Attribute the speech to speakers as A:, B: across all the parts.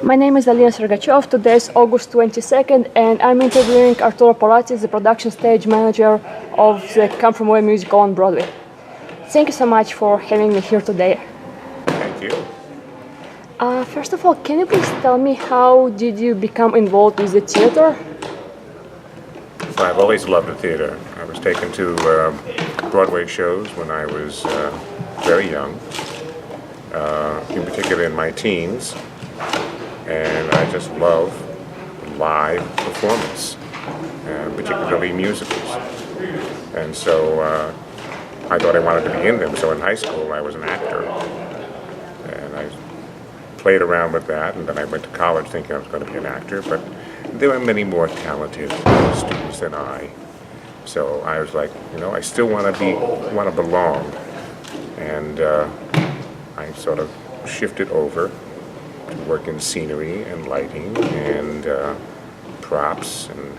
A: My name is Alina Sergachev. Today is August 22nd, and I'm interviewing Arturo Porazzi, the production stage manager of the Come From Away musical on Broadway. Thank you so much for having me here today.
B: Thank you.
A: First of all, can you please tell me how did you become involved with the theater?
B: Well, I've always loved the theater. I was taken to Broadway shows when I was very young, in particular in my teens, and I just love live performance, particularly musicals. And so I thought I wanted to be in them. So in high school I was an actor, and I played around with that, and then I went to college thinking I was going to be an actor, but there were many more talented students than I. So I was like, I still want to belong, and I sort of shifted over to work in scenery and lighting and props, and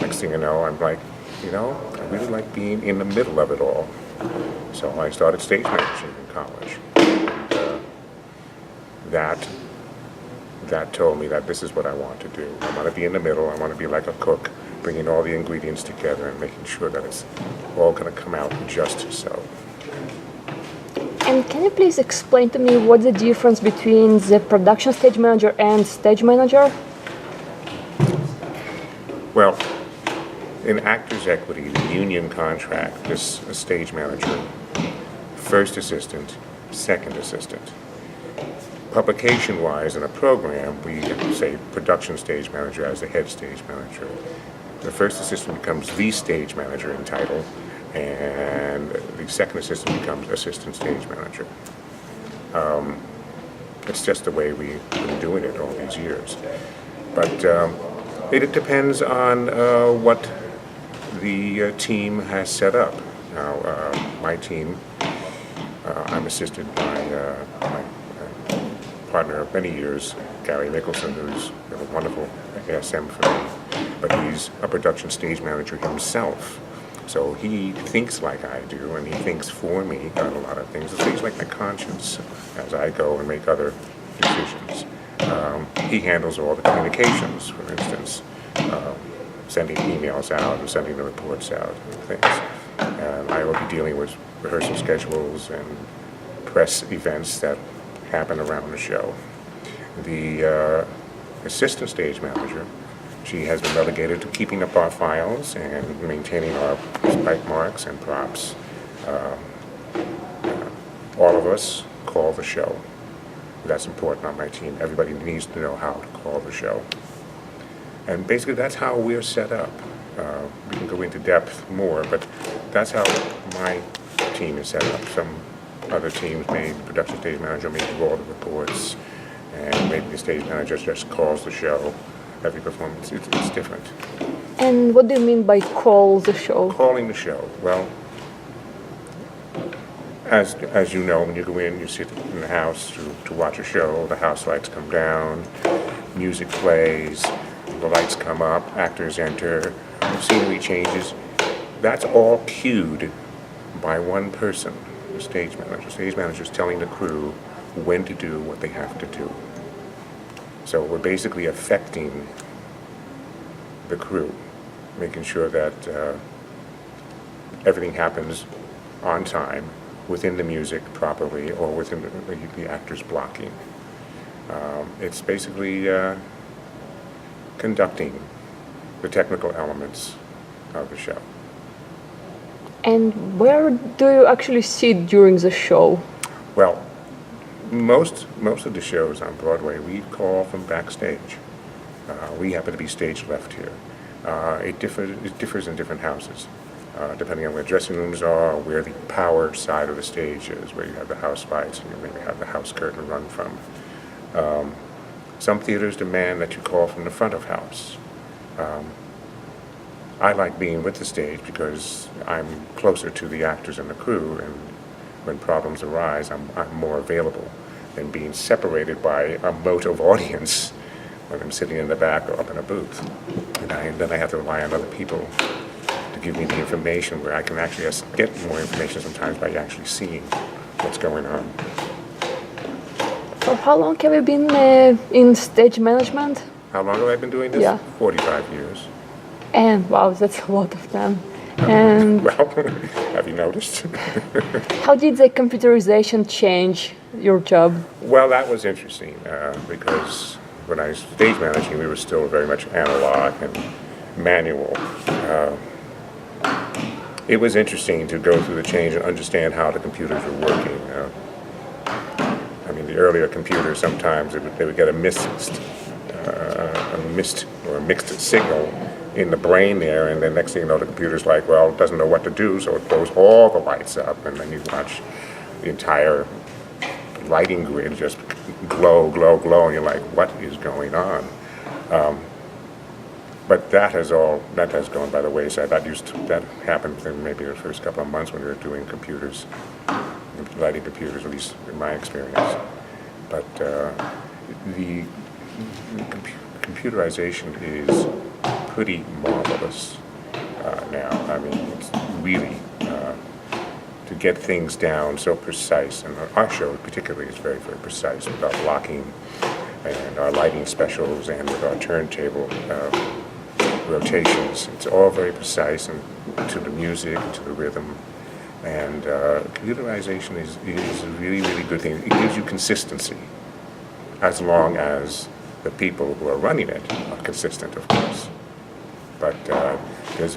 B: next thing you know, I'm like, I really like being in the middle of it all. So I started stage managing in college. And, that told me that this is what I want to do. I want to be in the middle. I want to be like a cook, bringing all the ingredients together and making sure that it's all going to come out just so.
A: And can you please explain to me what's the difference between the production stage manager and stage manager?
B: Well, in Actors' Equity, the union contract, there's a stage manager, first assistant, second assistant. Publication-wise, in a program, we say production stage manager as the head stage manager. The first assistant becomes the stage manager in title, and the second assistant becomes assistant stage manager. It's just the way we've been doing it all these years. But it depends on what the team has set up. Now, my team, I'm assisted by my partner of many years, Gary Nicholson, who's a wonderful ASM for me, but he's a production stage manager himself. So he thinks like I do, and he thinks for me on a lot of things. He's like my conscience as I go and make other decisions. He handles all the communications, for instance, sending emails out and sending the reports out and things. And I will be dealing with rehearsal schedules and press events that happen around the show. The assistant stage manager, she has been relegated to keeping up our files and maintaining our spike marks and props. All of us call the show. That's important on my team. Everybody needs to know how to call the show. And basically that's how we're set up. We can go into depth more, but that's how my team is set up. Some other teams, maybe the production stage manager may do all the reports, and maybe the stage manager just calls the show. Every performance, it's different.
A: And what do you mean by call the show?
B: Calling the show. Well, as you know, when you go in, you sit in the house to watch a show, the house lights come down, music plays, the lights come up, actors enter, scenery changes. That's all cued by one person, the stage manager. The stage manager is telling the crew when to do what they have to do. So we're basically affecting the crew, making sure that everything happens on time, within the music properly, or within the actor's blocking. It's basically conducting the technical elements of the show.
A: And where do you actually sit during the show?
B: Well, most of the shows on Broadway we call from backstage. We happen to be stage left here. It differs in different houses, depending on where dressing rooms are, or where the power side of the stage is, where you have the house lights and you maybe have the house curtain run from. Some theaters demand that you call from the front of house. I like being with the stage because I'm closer to the actors and the crew, and when problems arise, I'm more available than being separated by a moat of audience when I'm sitting in the back or up in a booth. And then I have to rely on other people to give me the information, where I can actually get more information sometimes by actually seeing what's going on.
A: So how long have you been in stage management?
B: How long have I been doing this?
A: Yeah.
B: 45 years.
A: And wow, that's a lot of time. And
B: Well, have you noticed?
A: how did the computerization change your job?
B: Well, that was interesting because when I was stage managing, we were still very much analog and manual. It was interesting to go through the change and understand how the computers were working. I mean, the earlier computers, sometimes they would get a missed or a mixed signal in the brain there, and then next thing you know, the computer's like, well, it doesn't know what to do, so it throws all the lights up, and then you watch the entire lighting grid just glow, glow, glow, and you're like, what is going on? But that has gone by the wayside. That happened in maybe the first couple of months when we were doing computers, lighting computers, at least in my experience. But the computerization is pretty marvelous now. I mean, it's really to get things down so precise, and our show particularly is very, very precise with our blocking and our lighting specials and with our turntable rotations. It's all very precise and to the music, to the rhythm. And computerization is a really, really good thing. It gives you consistency, as long as the people who are running it are consistent, of course. But there's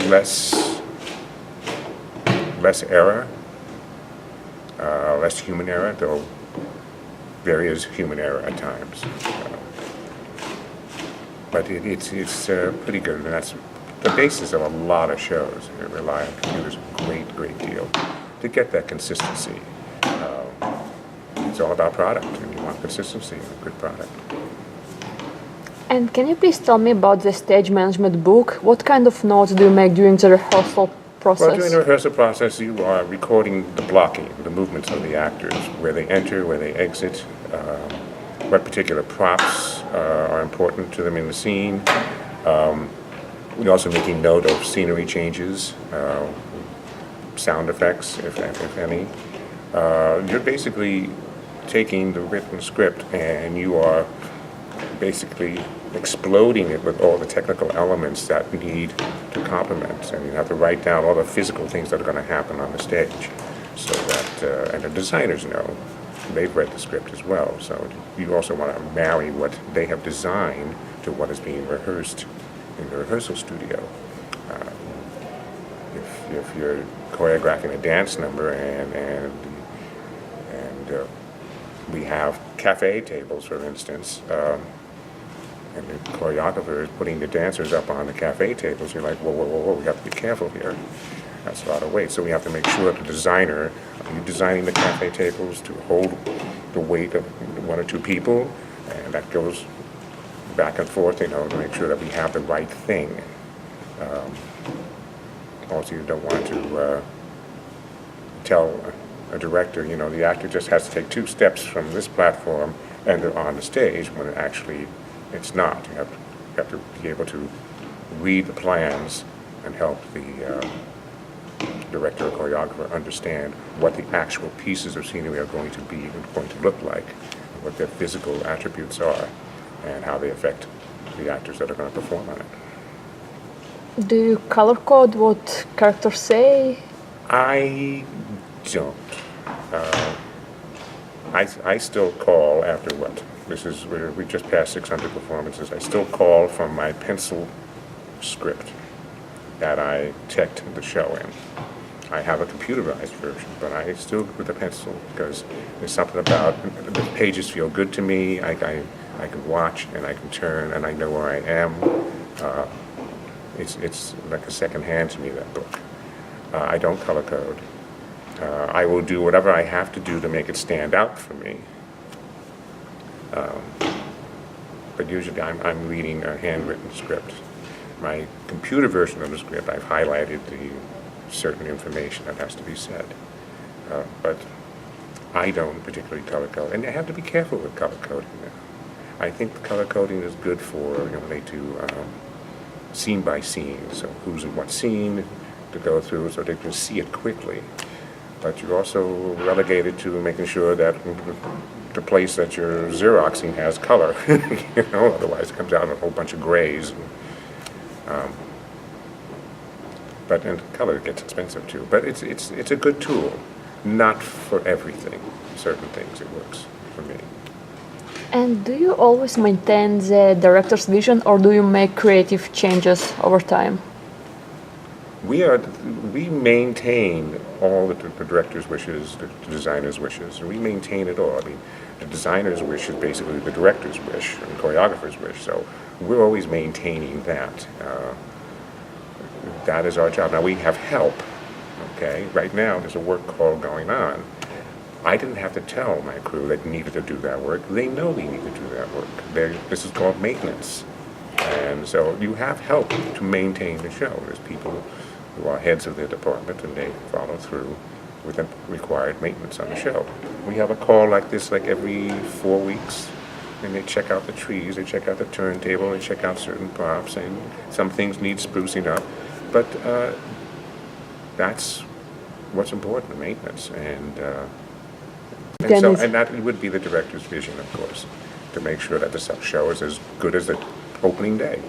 B: less error, less human error, though there is human error at times. But it's pretty good, and that's the basis of a lot of shows. They rely on computers a great deal to get that consistency. It's all about product, and you want consistency in a good product.
A: And can you please tell me about the stage management book? What kind of notes do you make during the rehearsal process?
B: Well, during the rehearsal process, you are recording the blocking, the movements of the actors, where they enter, where they exit, what particular props are important to them in the scene. We're also making note of scenery changes, sound effects, if any. You're basically taking the written script and you are basically exploding it with all the technical elements that need to complement. And you have to write down all the physical things that are going to happen on the stage, so that, and the designers know, they've read the script as well. So you also want to marry what they have designed to what is being rehearsed in the rehearsal studio. If you're choreographing a dance number and we have cafe tables, for instance, and the choreographer is putting the dancers up on the cafe tables, you're like, whoa, we have to be careful here. That's a lot of weight. So we have to make sure that the designer, are you designing the cafe tables to hold the weight of one or two people? And that goes back and forth, to make sure that we have the right thing. Also, you don't want to tell a director, the actor just has to take 2 steps from this platform and they're on the stage, when it's not. You have to be able to read the plans and help the director or choreographer understand what the actual pieces of scenery are going to be, going to look like, what their physical attributes are, and how they affect the actors that are going to perform on it.
A: Do you color code what characters say?
B: I don't. I still call after what? This is where we just passed 600 performances. I still call from my pencil script that I teched the show in. I have a computerized version, but I still with a pencil, because there's something about the pages feel good to me. I can watch and I can turn and I know where I am. It's like a second hand to me, that book. I don't color code. I will do whatever I have to do to make it stand out for me. But usually I'm reading a handwritten script. My computer version of the script, I've highlighted the certain information that has to be said. But I don't particularly color code. And I have to be careful with color coding now. I think the color coding is good for, when they do scene by scene. So who's in what scene to go through so they can see it quickly. But you're also relegated to making sure that the place that you're Xeroxing has color, otherwise it comes out in a whole bunch of grays. And color gets expensive too. But it's a good tool, not for everything. Certain things it works for me.
A: And do you always maintain the director's vision, or do you make creative changes over time?
B: We maintain all the director's wishes, the designer's wishes, and we maintain it all. I mean, the designer's wish is basically the director's wish and the choreographer's wish, so we're always maintaining that. That is our job. Now we have help, okay? Right now there's a work call going on. I didn't have to tell my crew they needed to do that work. They know they need to do that work. This is called maintenance. And so you have help to maintain the show. There's people who are heads of their department and they follow through with the required maintenance on the show. We have a call like this like every 4 weeks, and they check out the trees, they check out the turntable, they check out certain props, and some things need sprucing up. But that's what's important, maintenance. And that would be the director's vision, of course, to make sure that the show is as good as the opening day,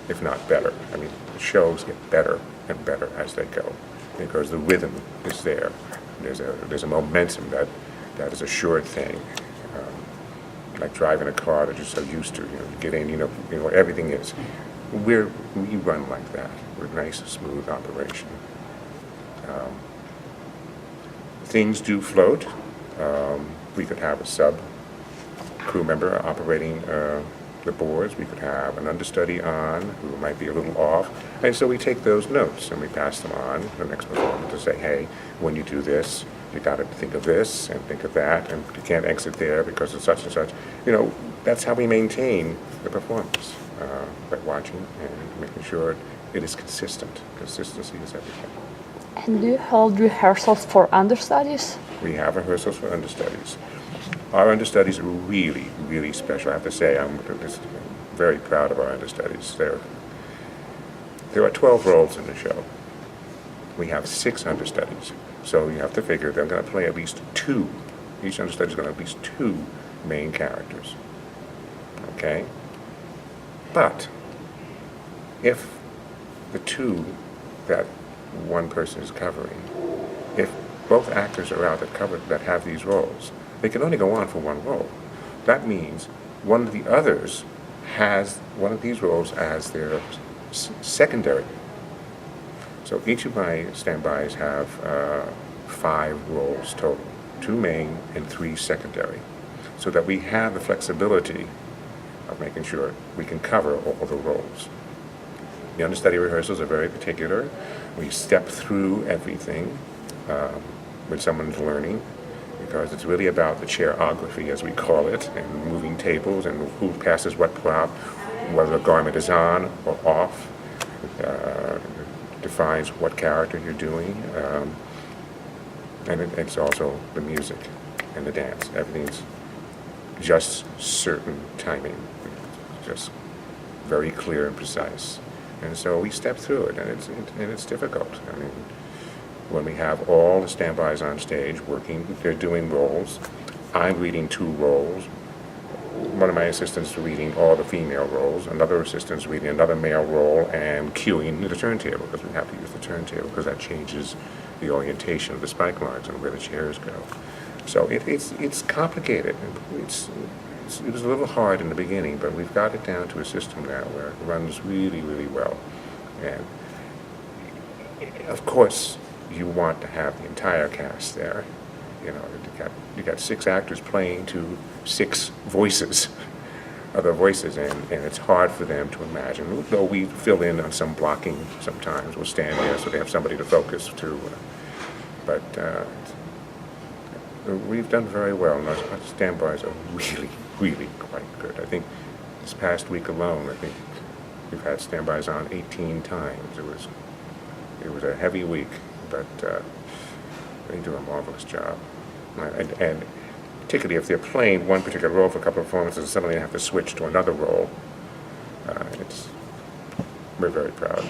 B: if not better. I mean, the shows get better and better as they go, because the rhythm is there. There's a momentum that is a sure thing. Like driving a car that you're so used to, get in, everything is. We run like that. We're a nice, smooth operation. Things do float. We could have a sub crew member operating the boards. We could have an understudy on who might be a little off. And so we take those notes and we pass them on to the next performer to say, hey, when you do this, you got to think of this and think of that, and you can't exit there because of such and such. That's how we maintain the performance, by watching and making sure it is consistent. Consistency is everything.
A: And do you hold rehearsals for understudies?
B: We have rehearsals for understudies. Our understudies are really, really special. I have to say, I'm very proud of our understudies. There are 12 roles in the show. We have 6 understudies. So you have to figure they're going to play at least 2. Each understudy is going to have at least 2 main characters. Okay? But if the 2 that one person is covering, if both actors are out that have these roles, they can only go on for one role. That means one of the others has one of these roles as their secondary. So each of my standbys have 5 roles total, 2 main and 3 secondary, so that we have the flexibility of making sure we can cover all the roles. The understudy rehearsals are very particular. We step through everything when someone's learning, because it's really about the chairography, as we call it, and moving tables and who passes what prop, whether the garment is on or off. Defines what character you're doing, and it's also the music and the dance. Everything's just certain timing, just very clear and precise. And so we step through it, and it's difficult. I mean, when we have all the standbys on stage working, they're doing roles. I'm reading 2 roles. One of my assistants reading all the female roles, another assistant's reading another male role and cueing the turntable, because we have to use the turntable because that changes the orientation of the spike marks and where the chairs go. So it's complicated. It was a little hard in the beginning, but we've got it down to a system now where it runs really, really well. And of course, you want to have the entire cast there. You got 6 actors playing to 6 voices, other voices, and it's hard for them to imagine. Though we fill in on some blocking sometimes, we'll stand there so they have somebody to focus to. But we've done very well, and our standbys are really, really quite good. I think this past week alone, I think we've had standbys on 18 times. It was a heavy week, but they do a marvelous job. And particularly if they're playing one particular role for a couple of performances and suddenly they have to switch to another role, we're very proud.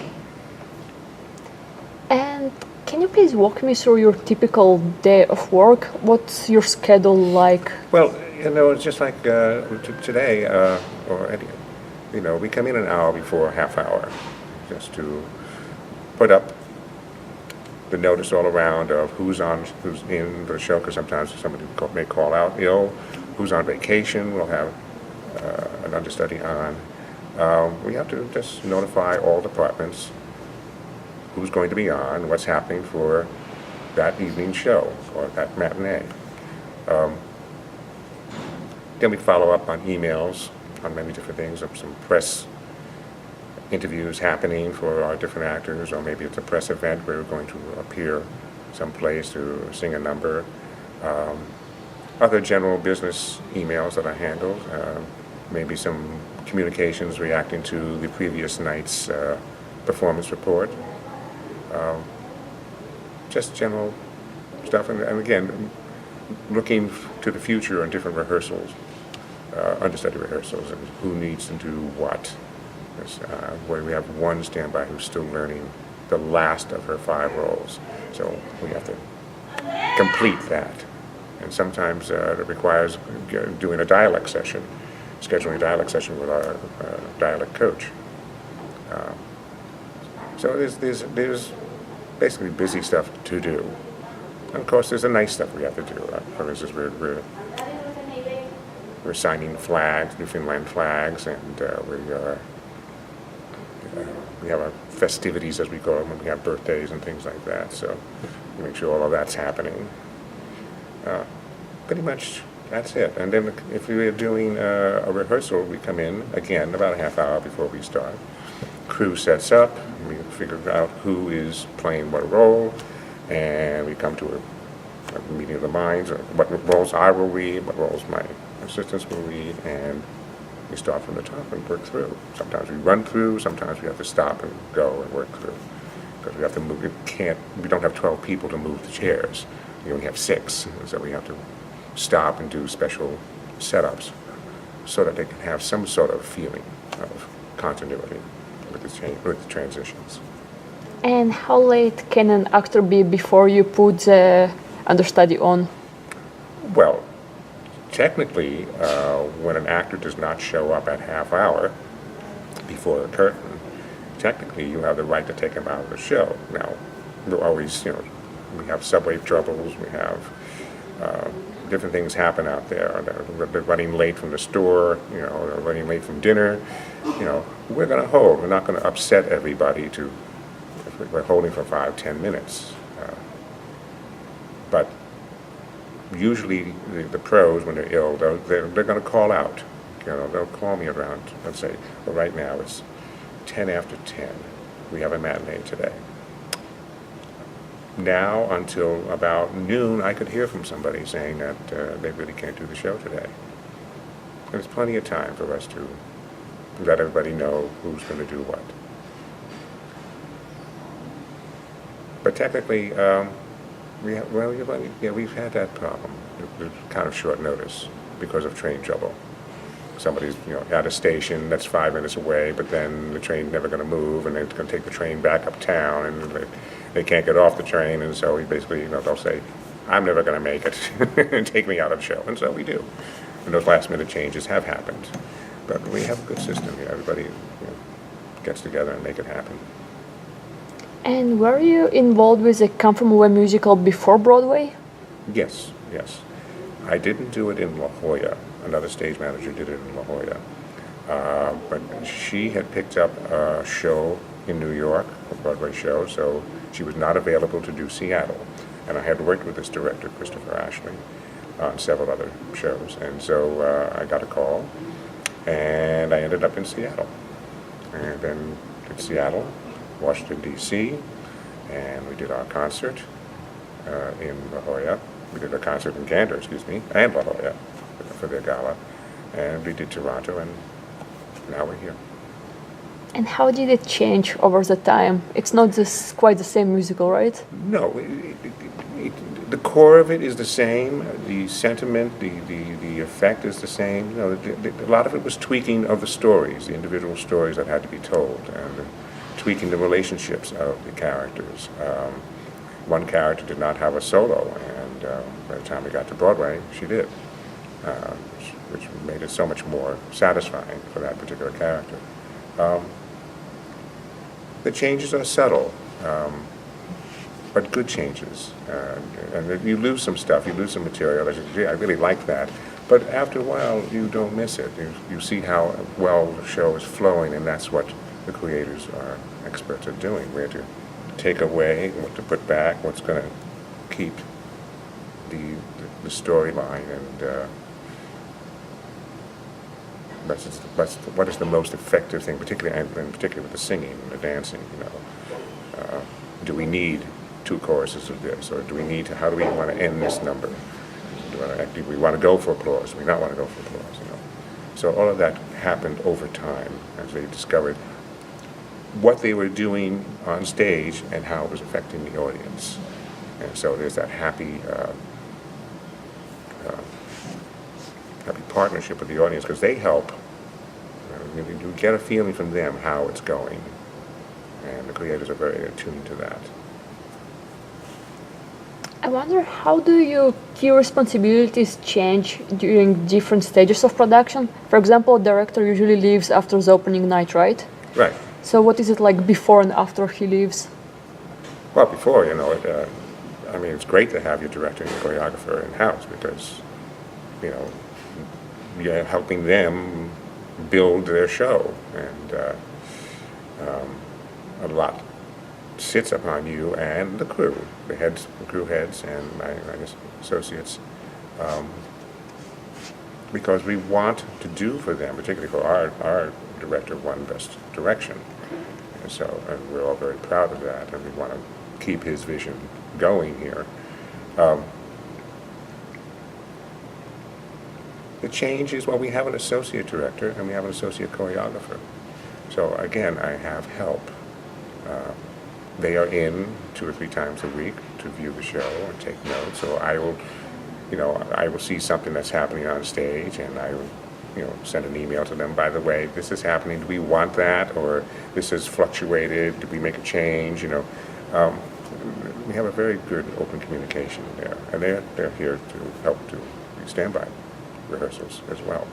A: And can you please walk me through your typical day of work? What's your schedule like?
B: Well, You know, it's just like today, or any, you know, we come in an hour before a half hour, just to put up the notice all around of who's in the show, because sometimes somebody may call out ill, who's on vacation. We'll have an understudy on. We have to just notify all departments who's going to be on, what's happening for that evening show or that matinee. Then we follow up on emails on many different things, of some press interviews happening for our different actors, or maybe it's a press event where we're going to appear someplace to sing a number. Other general business emails that I handled, maybe some communications reacting to the previous night's performance report. Just general stuff, and again, looking to the future on different rehearsals, understudy rehearsals, and who needs to do what. Where we have one standby who's still learning the last of her 5 roles, so we have to complete that. And sometimes it requires doing a dialect session, scheduling a dialect session with our dialect coach. So there's basically busy stuff to do. And of course, there's the nice stuff we have to do. For instance, we're signing flags, Newfoundland flags, and we have our festivities, as we call them, when we have birthdays and things like that. So we make sure all of that's happening. Pretty much that's it. And then if we are doing a rehearsal, we come in, again, about a half hour before we start. Crew sets up, we figure out who is playing what role, and we come to a meeting of the minds, or what roles I will read, what roles my assistants will read, and we start from the top and work through. Sometimes we run through, sometimes we have to stop and go and work through, because we have to move. We don't have 12 people to move the chairs. We only have 6, so we have to stop and do special setups so that they can have some sort of feeling of continuity with the transitions.
A: And how late can an actor be before you put the understudy on?
B: Well, technically, when an actor does not show up at half hour before the curtain, technically you have the right to take him out of the show. Now, we're always, we have subway troubles, we have different things happen out there. They're running late from the store, they're running late from dinner. We're going to hold. We're not going to upset everybody if we're holding for 5-10 minutes. But usually the pros, when they're ill, they're going to call out. They'll call me around and say, well, right now it's 10 after 10. We have a matinee today. Now, until about noon, I could hear from somebody saying that they really can't do the show today. And there's plenty of time for us to let everybody know who's going to do what. But technically, we've had that problem. It's kind of short notice because of train trouble. Somebody's at a station that's 5 minutes away, but then the train's never going to move, and they're going to take the train back uptown, and they can't get off the train, and so we basically, they'll say, I'm never going to make it, and take me out of the show, and so we do. And those last-minute changes have happened. But we have a good system here. Everybody gets together and make it happen.
A: And were you involved with the Come From Away musical before Broadway?
B: Yes. I didn't do it in La Jolla. Another stage manager did it in La Jolla. But she had picked up a show in New York, a Broadway show, so she was not available to do Seattle. And I had worked with this director, Christopher Ashley, on several other shows. And so I got a call, and I ended up in Seattle. And then in Seattle, Washington, D.C., and we did our concert in La Jolla. We did a concert in Gander, and La Jolla for their gala. And we did Toronto, and now we're here.
A: And how did it change over the time? It's not quite the same musical, right?
B: No, the core of it is the same. The sentiment, the effect is the same. A lot of it was tweaking of the stories, the individual stories that had to be told, and tweaking the relationships of the characters. One character did not have a solo, and by the time we got to Broadway, she did. which made it so much more satisfying for that particular character. The changes are subtle, but good changes. And you lose some stuff, you lose some material. Gee, I really like that. But after a while, you don't miss it. You see how well the show is flowing, and that's what the creators are experts at doing, where to take away, what to put back, what's going to keep the storyline, and what is the most effective thing, particularly with the singing and the dancing. Do we need 2 choruses of this, or do we need to? How do we want to end this number? Do we want to go for applause? Do we not want to go for applause? So all of that happened over time as they discovered what they were doing on stage and how it was affecting the audience. And so there's that happy partnership with the audience, because they help. You get a feeling from them how it's going, and the creators are very attuned to that.
A: I wonder, how do your key responsibilities change during different stages of production? For example, a director usually leaves after the opening night, right?
B: Right.
A: So what is it like before and after he leaves?
B: Well, before, it's great to have your director and your choreographer in-house, because, you're helping them build their show, and a lot sits upon you and the crew, the crew heads, and my associates, because we want to do for them, particularly for our director, won Best Direction, and we're all very proud of that, and we want to keep his vision going here. The change is, we have an associate director and we have an associate choreographer. So again, I have help. They are in 2 or 3 times a week to view the show and take notes. So I will see something that's happening on stage, and I will, send an email to them. By the way, this is happening. Do we want that, or this has fluctuated? Did we make a change? We have a very good open communication there, and they're here to help to stand by rehearsals as well.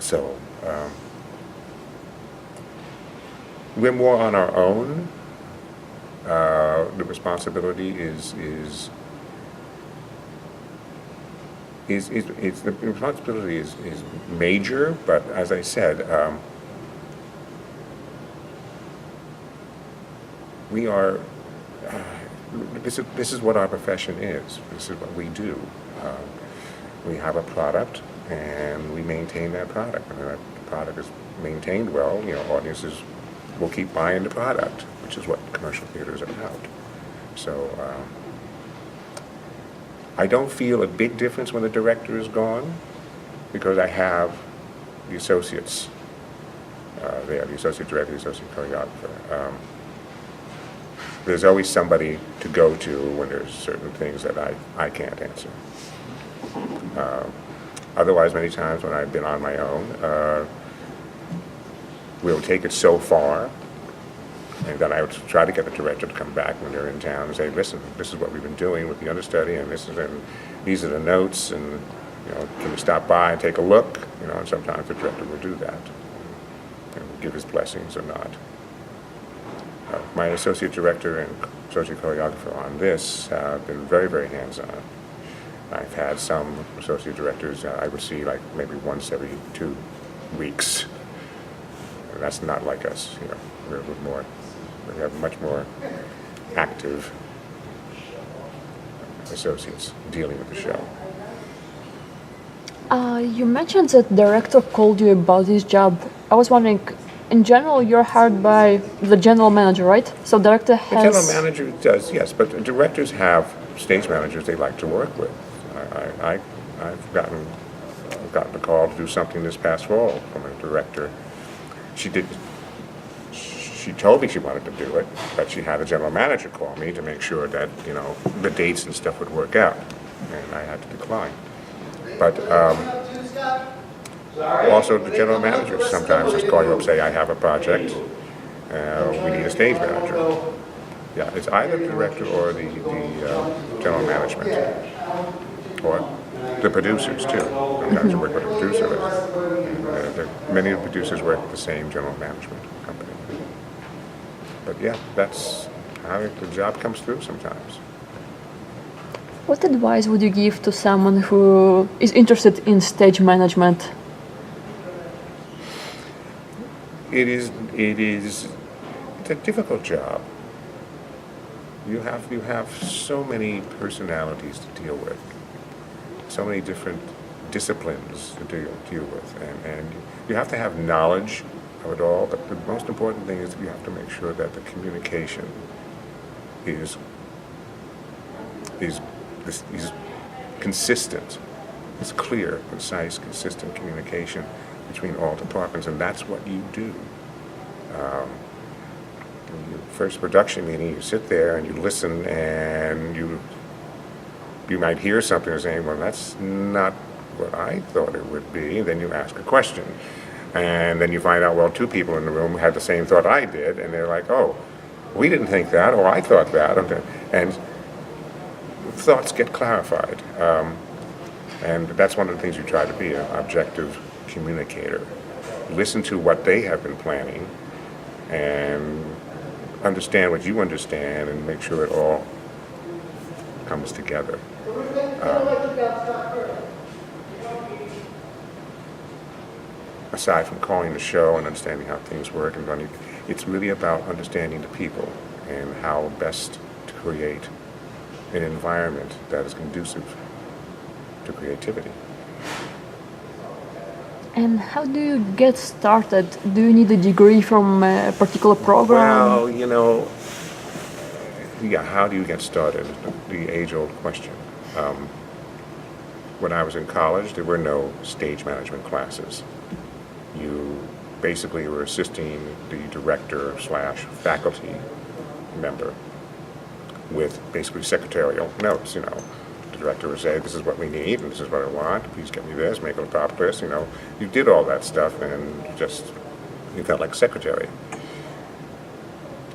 B: So we're more on our own. The responsibility is the responsibility is major, but as I said, we are. This is what our profession is. This is what we do. We have a product, and we maintain that product. And if the product is maintained well, audiences will keep buying the product, which is what commercial theater is about. So I don't feel a big difference when the director is gone, because I have the associates there, the associate director, the associate choreographer. There's always somebody to go to when there's certain things that I can't answer. Otherwise, many times when I've been on my own, we'll take it so far, and then I would try to get the director to come back when they're in town and say, listen, this is what we've been doing with the understudy, and these are the notes, and can you stop by and take a look? And sometimes the director will do that, and give his blessings or not. My associate director and associate choreographer on this have been very, very hands-on. I've had some associate directors I would see like maybe once every 2 weeks. And that's not like us. We're a little more. We have much more active associates dealing with the show.
A: You mentioned that the director called you about this job. I was wondering, in general, you're hired by the general manager, right? So director has...
B: The general manager does, yes, but directors have stage managers they like to work with. I've gotten a call to do something this past fall from a director. She told me she wanted to do it, but she had a general manager call me to make sure that the dates and stuff would work out, and I had to decline. But also the general managers sometimes just call you up and say, I have a project, we need a stage manager. Yeah, it's either the director or the general management. Or the producers too. Sometimes you work with a producer. Many of the producers work with the same general management company. But yeah, that's how the job comes through sometimes.
A: What advice would you give to someone who is interested in stage management?
B: It's a difficult job. You have so many personalities to deal with, so many different disciplines to deal with, and you have to have knowledge of it all, but the most important thing is you have to make sure that the communication is consistent. It's clear, concise, consistent communication between all departments, and that's what you do. In your first production meeting, you sit there and you listen, and you might hear something and saying, well, that's not what I thought it would be. Then you ask a question, and then you find out, well, two people in the room had the same thought I did, and they're like, oh, we didn't think that, or I thought that, and thoughts get clarified. And that's one of the things you try to be, an objective communicator. Listen to what they have been planning and understand what you understand and make sure it all comes together. Aside from calling the show and understanding how things work and running, it's really about understanding the people and how best to create an environment that is conducive to creativity.
A: And how do you get started? Do you need a degree from a particular program?
B: Well, how do you get started? The age-old question. When I was in college, there were no stage management classes. You basically were assisting the director / faculty member with basically secretarial notes. The director would say, this is what we need, and this is what I want, please get me this, make it a top list. You did all that stuff, and you felt like a secretary.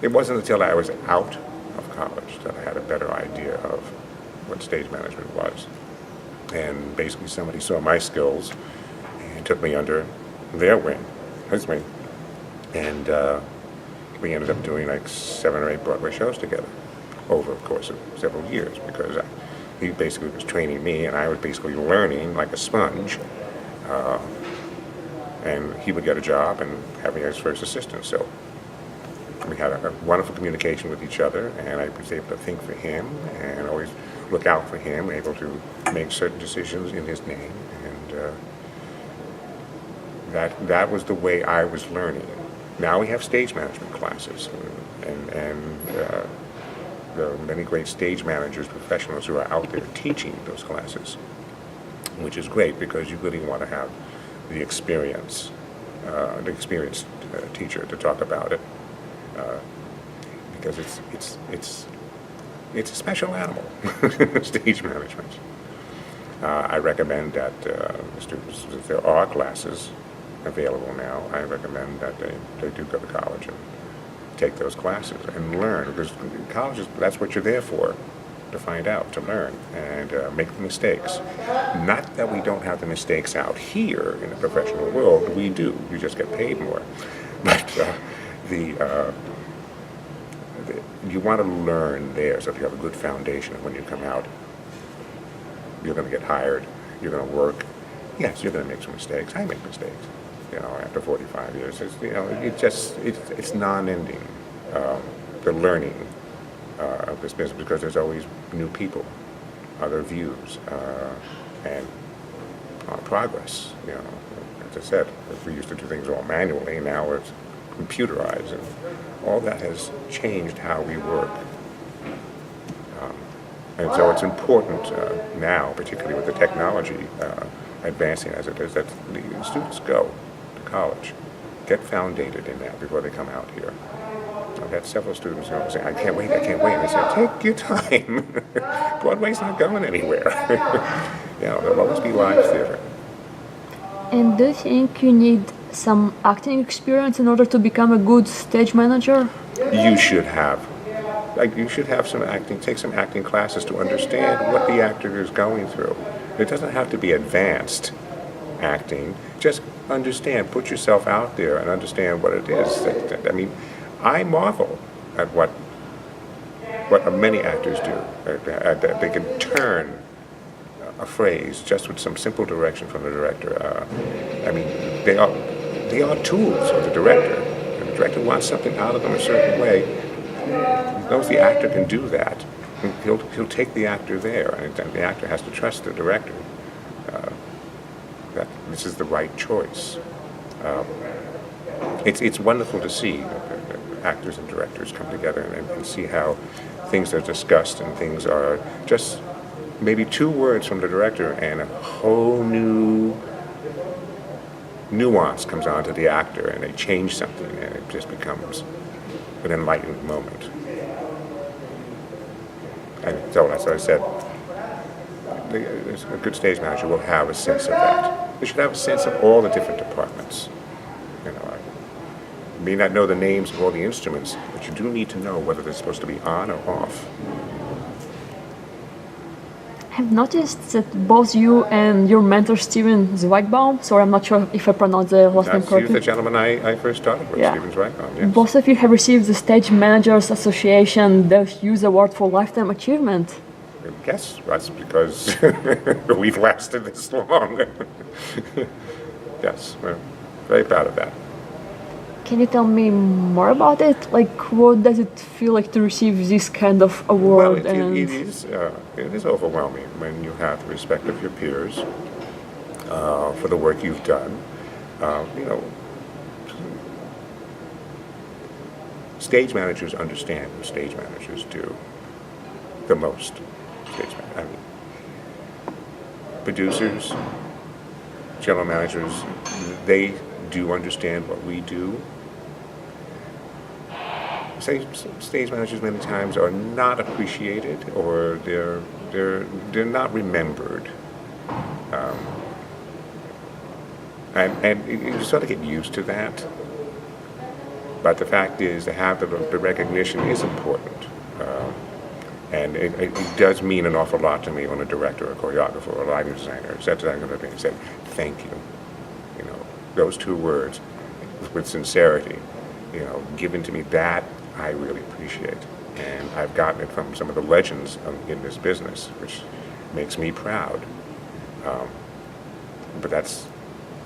B: It wasn't until I was out of college that I had a better idea of what stage management was. And basically somebody saw my skills and took me under their wing, his wing. And we ended up doing like 7 or 8 Broadway shows together over the course of several years, because he basically was training me and I was basically learning like a sponge. And he would get a job and have me as first assistant. So we had a wonderful communication with each other, and I was able to think for him and always look out for him, able to make certain decisions in his name. And that was the way I was learning. Now we have stage management classes, and there are many great stage managers, professionals who are out there teaching those classes, which is great because you really want to have the experienced teacher to talk about it, because it's a special animal, stage management. I recommend that students, if there are classes available now, I recommend that they do go to college and take those classes and learn, because college that's what you're there for, to find out, to learn, and make the mistakes. Not that we don't have the mistakes out here in the professional world, we do. You just get paid more. But you want to learn there, so if you have a good foundation, when you come out, you're going to get hired, you're going to work. Yes, you're going to make some mistakes. I make mistakes. After 45 years, it's non-ending, the learning of this business, because there's always new people, other views, and progress. As I said, we used to do things all manually, now it's computerized, and all that has changed how we work. And so it's important now, particularly with the technology advancing as it is, that the students go to college, get foundated in that before they come out here. I've had several students say, I can't wait. I said, take your time. Broadway's not going anywhere. There'll always be live theater.
A: And do you think you need some acting experience in order to become a good stage manager?
B: You should have. You should have some acting, take some acting classes to understand what the actor is going through. It doesn't have to be advanced acting. Just understand, put yourself out there and understand what it is. I mean, I marvel at what many actors do. That they can turn a phrase just with some simple direction from the director. I mean, they are tools of the director. If the director wants something out of them a certain way, he knows the actor can do that. He'll take the actor there, and the actor has to trust the director that this is the right choice. It's wonderful to see actors and directors come together and see how things are discussed and things are just maybe 2 words from the director and a whole new nuance comes onto the actor and they change something and it just becomes an enlightened moment. And so, as I said, a good stage manager will have a sense of that. They should have a sense of all the different departments. You know, I may not know the names of all the instruments, but you do need to know whether they're supposed to be on or off.
A: I've noticed that both you and your mentor Steven Zweigbaum, sorry, I'm not sure if I pronounced the last name correctly.
B: He was the gentleman I first started with, Steven Zweigbaum, yes.
A: Both of you have received the Stage Managers Association Deluge Award for Lifetime Achievement.
B: Yes, that's because we've lasted this long. Yes, we're very proud of that.
A: Can you tell me more about it? Like, what does it feel like to receive this kind of award?
B: Well, it is overwhelming when you have the respect of your peers for the work you've done. You know, stage managers understand what stage managers do the most. I mean, producers, general managers, they do understand what we do. Stage managers many times are not appreciated, or they're not remembered, and you sort of get used to that. But the fact is, to have the recognition is important. And it does mean an awful lot to me when a director, a choreographer, or a lighting designer sits down and said, "Thank you." You know, those 2 words, with sincerity, you know, given to me, that I really appreciate. And I've gotten it from some of the legends in this business, which makes me proud. But that's,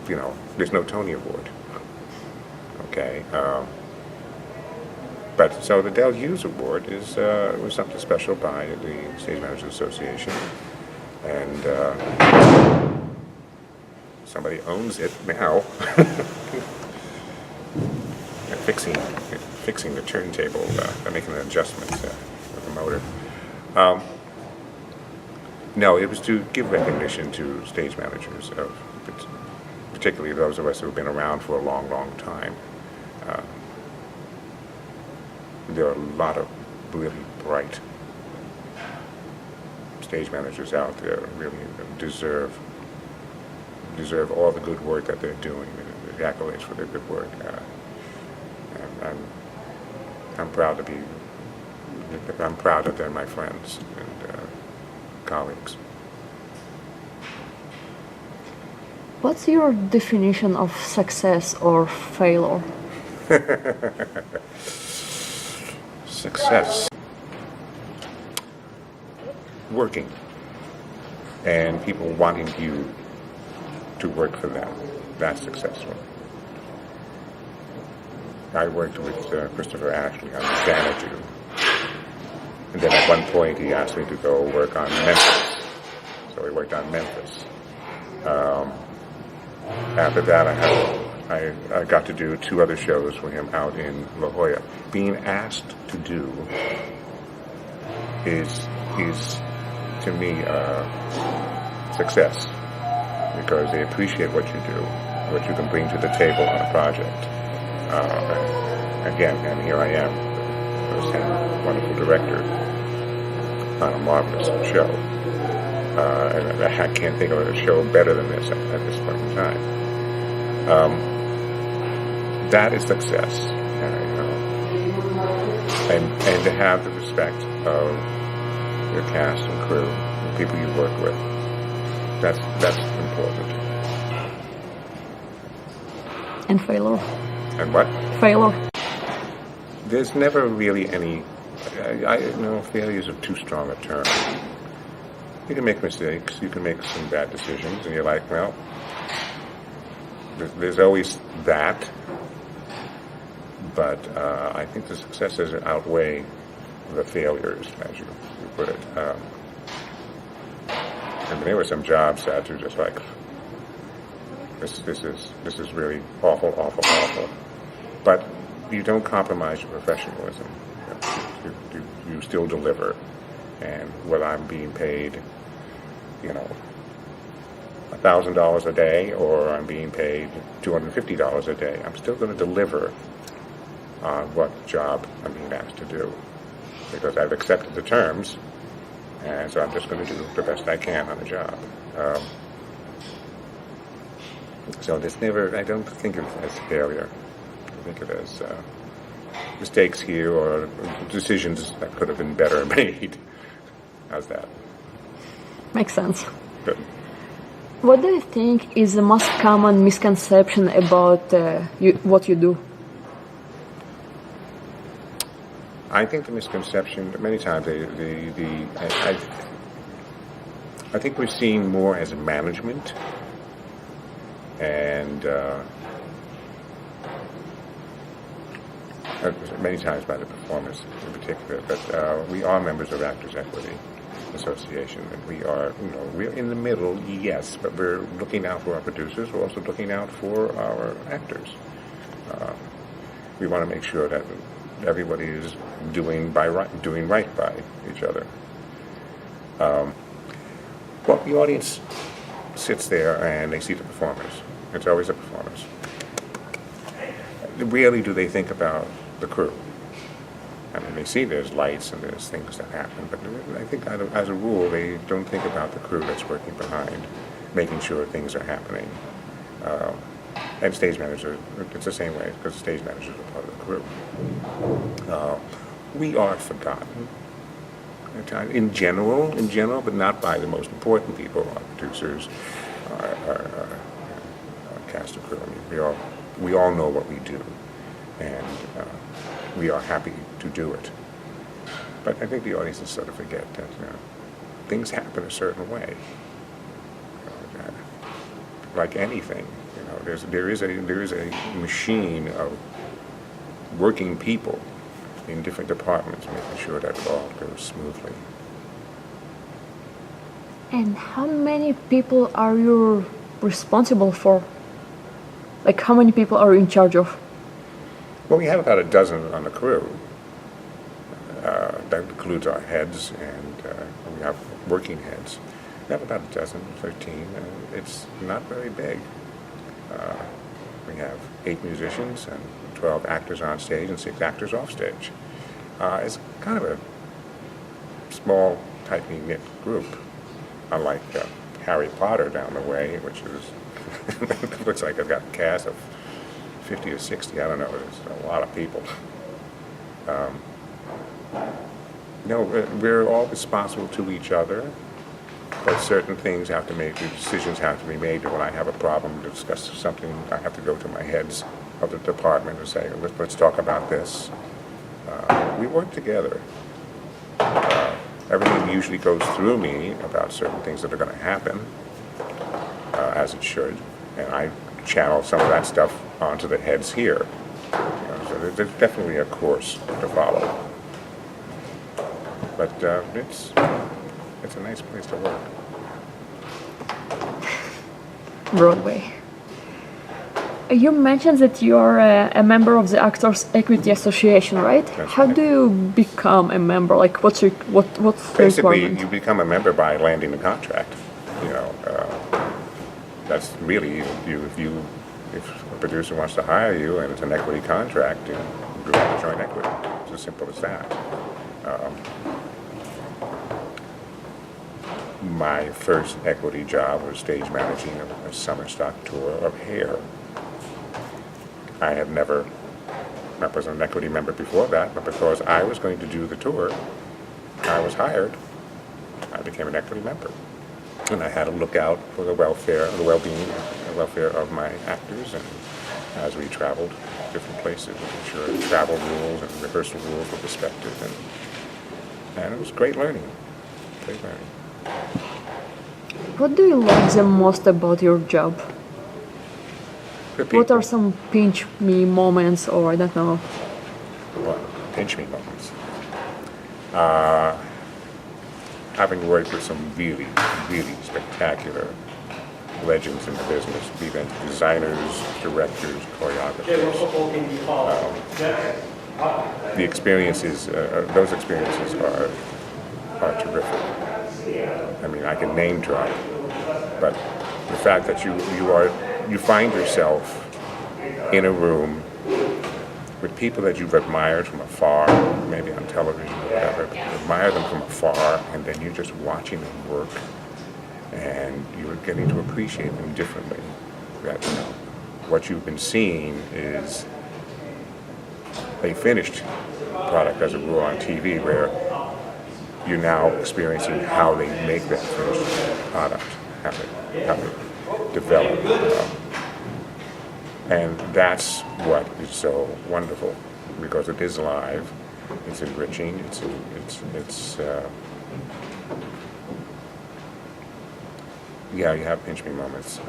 B: you know, there's no Tony Award. Okay. But so the Del Hughes Award was something special by the Stage Managers Association, and somebody owns it now. fixing the turntable, making the adjustments with the motor. No, it was to give recognition to stage managers, particularly those of us who have been around for a long, long time. There are a lot of really bright stage managers out there who really deserve all the good work that they're doing, the accolades for their good work. And I'm proud that they're my friends and colleagues.
A: What's your definition of success or failure?
B: Success. Working. And people wanting you to work for them. That's successful. I worked with Christopher Ashley on Xanadu. And then at one point he asked me to go work on Memphis. So we worked on Memphis. After that I got to do 2 other shows for him out in La Jolla. Being asked to do is to me success, because they appreciate what you do, what you can bring to the table on a project. And here I am, the same wonderful director on a marvelous show. And I can't think of a show better than this at this point in time. That is success, you know. And to have the respect of your cast and crew, the people you work with, That's important.
A: And failure.
B: And what?
A: Failure.
B: There's never really any. Failure is too strong a term. You can make mistakes. You can make some bad decisions, and you're like, well, there's always that. But I think the successes outweigh the failures, as you put it. And there were some jobs that are just like, this is really awful. But you don't compromise your professionalism. You still deliver. And whether I'm being paid, $1,000 a day, or I'm being paid $250 a day, I'm still going to deliver on what job I'm being asked to do, because I've accepted the terms, and so I'm just going to do the best I can on the job. So I don't think of it as failure. I think of it as mistakes here or decisions that could have been better made. How's that?
A: Makes sense.
B: Good.
A: What do you think is the most common misconception about what you do?
B: I think the misconception, many times, I think we're seen more as management, and many times by the performers in particular. But we are members of Actors Equity Association, and we're in the middle, yes, but we're looking out for our producers. We're also looking out for our actors. We want to make sure that everybody is doing right by each other. Well, the audience sits there and they see the performers. It's always the performers. Rarely do they think about the crew. I mean, they see there's lights and there's things that happen, but I think as a rule, they don't think about the crew that's working behind, making sure things are happening. And stage managers, it's the same way, because stage managers are part of the crew. We are forgotten in general, but not by the most important people, our producers, our cast of crew. I mean, we all know what we do, and we are happy to do it. But I think the audiences sort of forget that things happen a certain way. Like anything, there is a machine of working people in different departments, making sure that it all goes smoothly.
A: And how many people are you responsible for? Like, how many people are you in charge of?
B: Well, we have about a dozen on the crew. That includes our heads, and we have working heads. We have about a dozen, 13. It's not very big. We have 8 musicians and 12 actors on stage and 6 actors off stage. It's kind of a small, tightly knit group, unlike Harry Potter down the way, which is looks like it's got a cast of 50 or 60. I don't know. It's a lot of people. We're all responsible to each other, but certain things decisions have to be made. When I have a problem to discuss something, I have to go to my heads of the department and say, let's talk about this. We work together. Everything usually goes through me about certain things that are going to happen, as it should, and I channel some of that stuff onto the heads here. So there's definitely a course to follow. But it's a nice place to work.
A: Broadway. You mentioned that you are a member of the Actors Equity Association, right? How do you become a member? Like, what's the
B: Basically,
A: requirement?
B: you become a member by landing the contract. That's really if a producer wants to hire you and it's an equity contract, you go to joint equity. It's as simple as that. My first equity job was stage managing a summer stock tour of Hair. I was an equity member before that, but because I was going to do the tour, I was hired, I became an equity member. And I had to look out for the welfare, the well-being, the welfare of my actors, and as we traveled different places, making sure travel rules and rehearsal rules were respected, and it was great learning, great learning.
A: What do you like the most about your job?
B: The
A: What are
B: people.
A: some pinch me moments, or I don't know?
B: Well, pinch me moments. Having worked with some really, really spectacular legends in the business, be them designers, directors, choreographers. The experiences, those experiences are terrific. I mean, I can name drop, but the fact that you find yourself in a room with people that you've admired from afar, maybe on television or whatever, but you admire them from afar, and then you're just watching them work, and you're getting to appreciate them differently. That, you know, what you've been seeing is a finished product, as it were, on TV, where you're now experiencing how they make that finished product, how they develop. And that's what is so wonderful, because it is live, it's enriching, yeah, you have pinch me moments.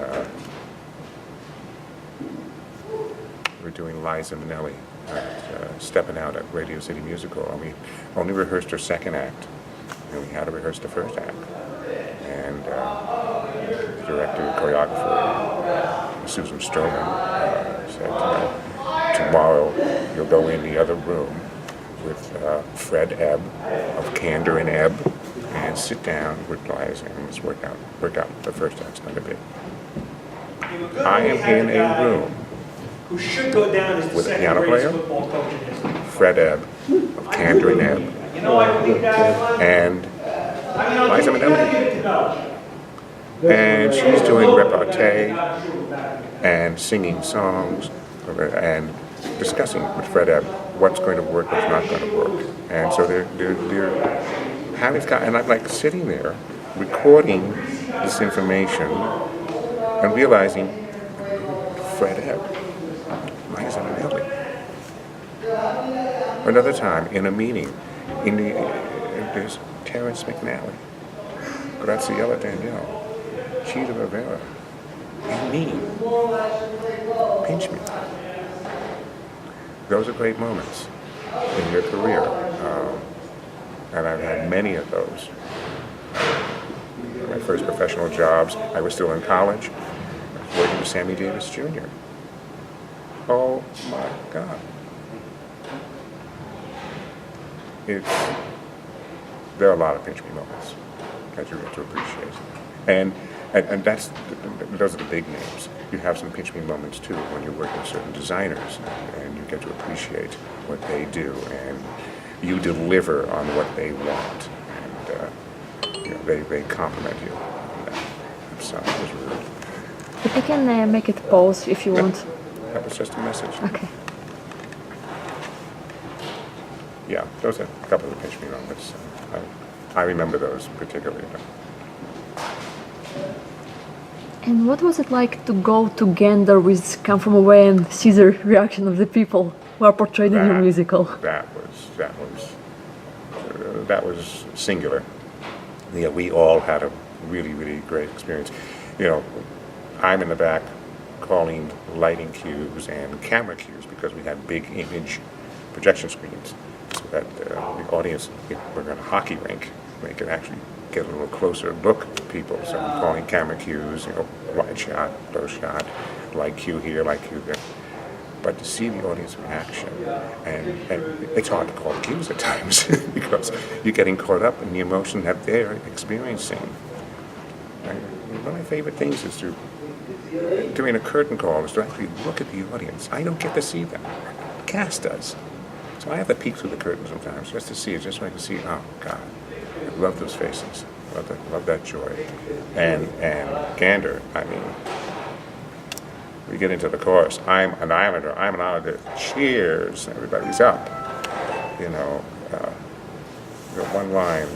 B: We're doing Liza Minnelli, stepping out at Radio City Musical, and we only rehearsed her second act, and we had to rehearse the first act. And the director, choreographer, Susan Stroman, said, tomorrow you'll go in the other room with Fred Ebb of Candor and Ebb, and sit down with Liza and let's work out what the first act's going to be. I am in a room
C: who should go down as the
B: with a
C: second
B: piano
C: greatest
B: player,
C: football coach in history.
B: Fred Ebb of Candor and Ebb,
C: You know, I think that
B: and Liza
C: give it
B: Minnelli.
C: to Doug.
B: And she's doing repartee and singing songs and discussing with Fred Ebb what's going to work, what's not going to work. And so they're having, and I'm like sitting there recording this information and realizing Fred Ebb, Liza Minnelli. Another time in a meeting, there's Terrence McNally, Graciela Danielle, Cheetah Rivera, and me. Pinch me. Those are great moments in your career, and I've had many of those. My first professional jobs, I was still in college. I was working with Sammy Davis Jr. Oh my God. There are a lot of pinch me moments that you get to appreciate. And those are the big names. You have some pinch me moments too when you're working with certain designers, and you get to appreciate what they do, and you deliver on what they want, and you know, they compliment you on that. So it was rude.
A: But I can make it pause if you want.
B: That was just a message.
A: Okay.
B: Yeah, those are a couple of the pinch me moments. I remember those particularly.
A: And what was it like to go to Gander with Come From Away and see the reaction of the people who are portrayed in your musical?
B: That was singular. Yeah, we all had a really, really great experience. You know, I'm in the back calling lighting cues and camera cues because we had big image projection screens so that the audience, if we're in a hockey rink, they can actually get a little closer look at people. So I'm calling camera cues, you know, wide shot, close shot, light cue here, light cue there. But to see the audience reaction, and it's hard to call cues at times because you're getting caught up in the emotion that they're experiencing. And one of my favorite things is during a curtain call, is to actually look at the audience. I don't get to see them. The cast does. So I have to peek through the curtain sometimes just to see it, just so I can see, oh, God, I love those faces. Love that joy. And Gander, I mean, we get into the chorus, I'm an Islander, cheers, everybody's up. You know, the one line,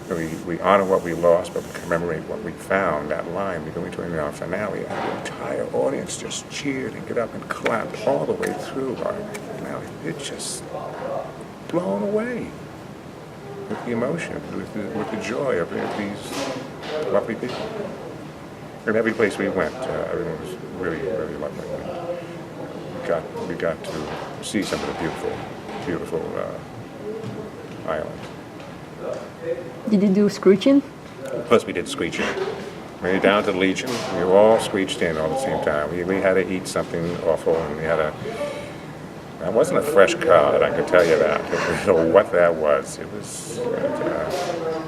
B: we honor what we lost, but we commemorate what we found. That line, we go into our finale, and the entire audience just cheered and get up and clapped all the way through our finale. It's just blown away with the emotion, with the joy of these lovely people. And every place we went, everyone was really, really lovely. We got to see some of the beautiful islands.
A: Did you do screeching?
B: Plus, we did screeching. When you're down to the Legion, we were all screeched in all at the same time. We had to eat something awful, and we had a. That wasn't a fresh cod, I can tell you that. I don't know what that was. It was,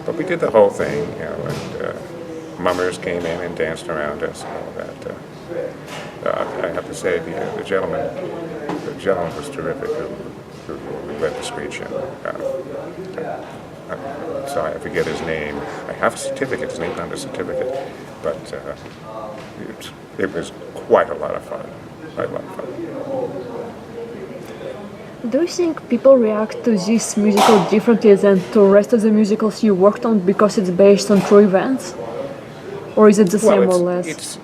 B: but we did the whole thing, and mummers came in and danced around us and all that. I have to say, the gentleman was terrific who led the screeching. Sorry, I forget his name. I have a certificate. His name's on the certificate, but it was quite a lot of fun. Quite a lot of fun.
A: Do you think people react to this musical differently than to the rest of the musicals you worked on because it's based on true events? Or is it the same or less?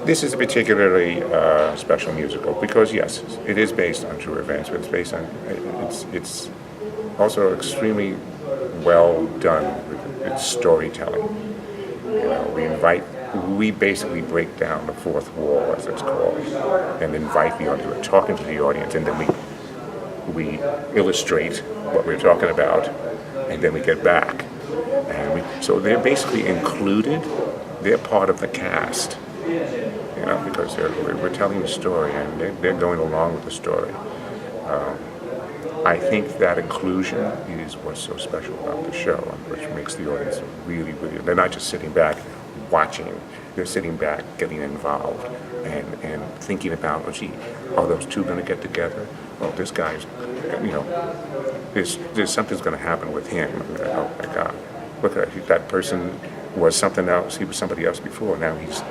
B: This is a particularly special musical because, yes, it is based on true events, but it's also extremely well done with its storytelling. We basically break down the fourth wall, as it's called, and invite the audience. We're talking to the audience, and then we illustrate what we're talking about, and then we get back. So they're basically included. They're part of the cast. Because we're telling the story and they're going along with the story. I think that inclusion is what's so special about the show, which makes the audience really, really, they're not just sitting back watching, they're sitting back getting involved and thinking about, oh gee, are those two going to get together? Well, this guy's, there's something's going to happen with him. Oh my God, look at that person was something else, he was somebody else before, now he's,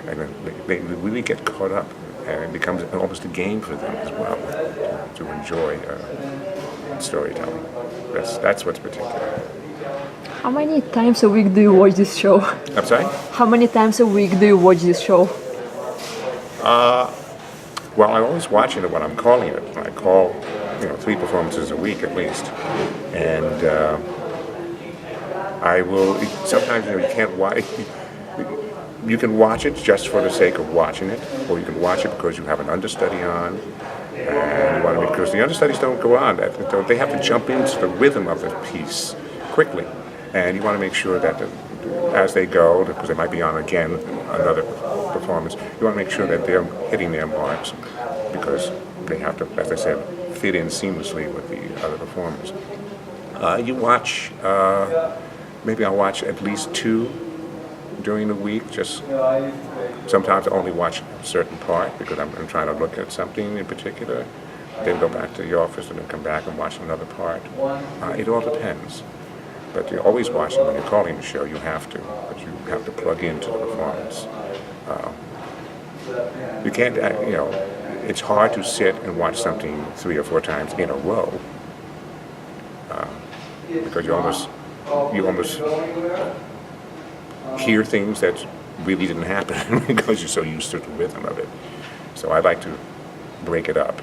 B: and then they really get caught up, and it becomes almost a game for them as well to enjoy storytelling. That's what's particular.
A: How many times a week do you watch this show?
B: I'm sorry?
A: How many times a week do you watch this show?
B: Well, I'm always watching it when I'm calling it. I call, 3 performances a week at least, and I will. Sometimes you can't watch. You can watch it just for the sake of watching it, or you can watch it because you have an understudy on, and you want to because the understudies don't go on. They have to jump into the rhythm of the piece quickly, and you want to make sure that as they go, because they might be on again another performance, you want to make sure that they're hitting their marks because they have to, as I said, fit in seamlessly with the other performers. You watch, maybe I'll watch at least 2 during the week, just sometimes I only watch a certain part because I'm trying to look at something in particular, then go back to the office and then come back and watch another part. It all depends. But you're always watching when you're calling the show, you have to, but you have to plug into the performance. You can't, it's hard to sit and watch something 3 or 4 times in a row because you almost hear things that really didn't happen because you're so used to the rhythm of it. So I like to break it up.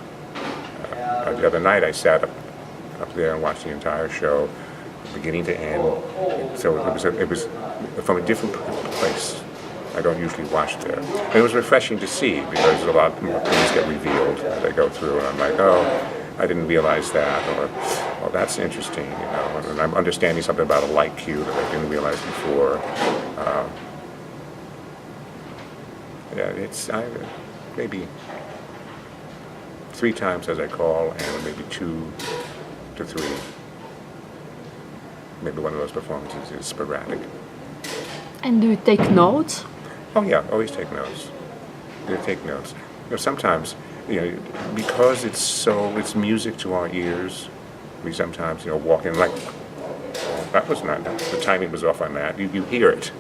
B: The other night I sat up there and watched the entire show, beginning to end. So it was from a different place. I don't usually watch there. And it was refreshing to see because a lot more things get revealed as they go through, and I'm like, oh, I didn't realize that, or well, that's interesting, and I'm understanding something about a light cue that I didn't realize before. It's maybe 3 times as I call, and maybe 2 to 3. Maybe one of those performances is sporadic.
A: And do you take notes?
B: Oh yeah, always take notes. Take notes. Sometimes, because it's music to our ears, we sometimes, walk in like, oh, that was not, the timing was off on that. You hear it,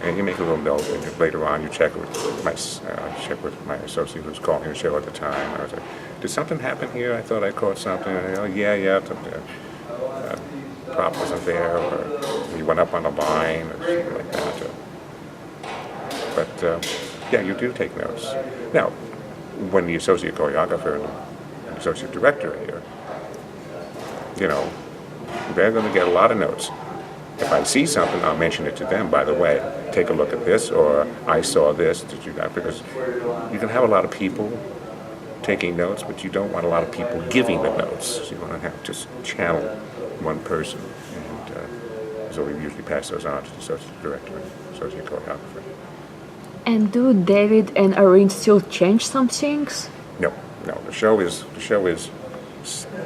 B: and you make a little note, and later on you check with my associate who's calling the show at the time. I was like, did something happen here? I thought I caught something. Oh, yeah, prop wasn't there, or you went up on a line, or something like that. But yeah, you do take notes. Now, when the associate choreographer and associate director are here, you know, they're going to get a lot of notes. If I see something, I'll mention it to them. By the way, take a look at this, or I saw this. Did you that? Because you can have a lot of people taking notes, but you don't want a lot of people giving the notes. So you want to have just channel one person, and so we usually pass those on to the associate director and associate choreographer.
A: And do David and Irene still change some things?
B: No. The show is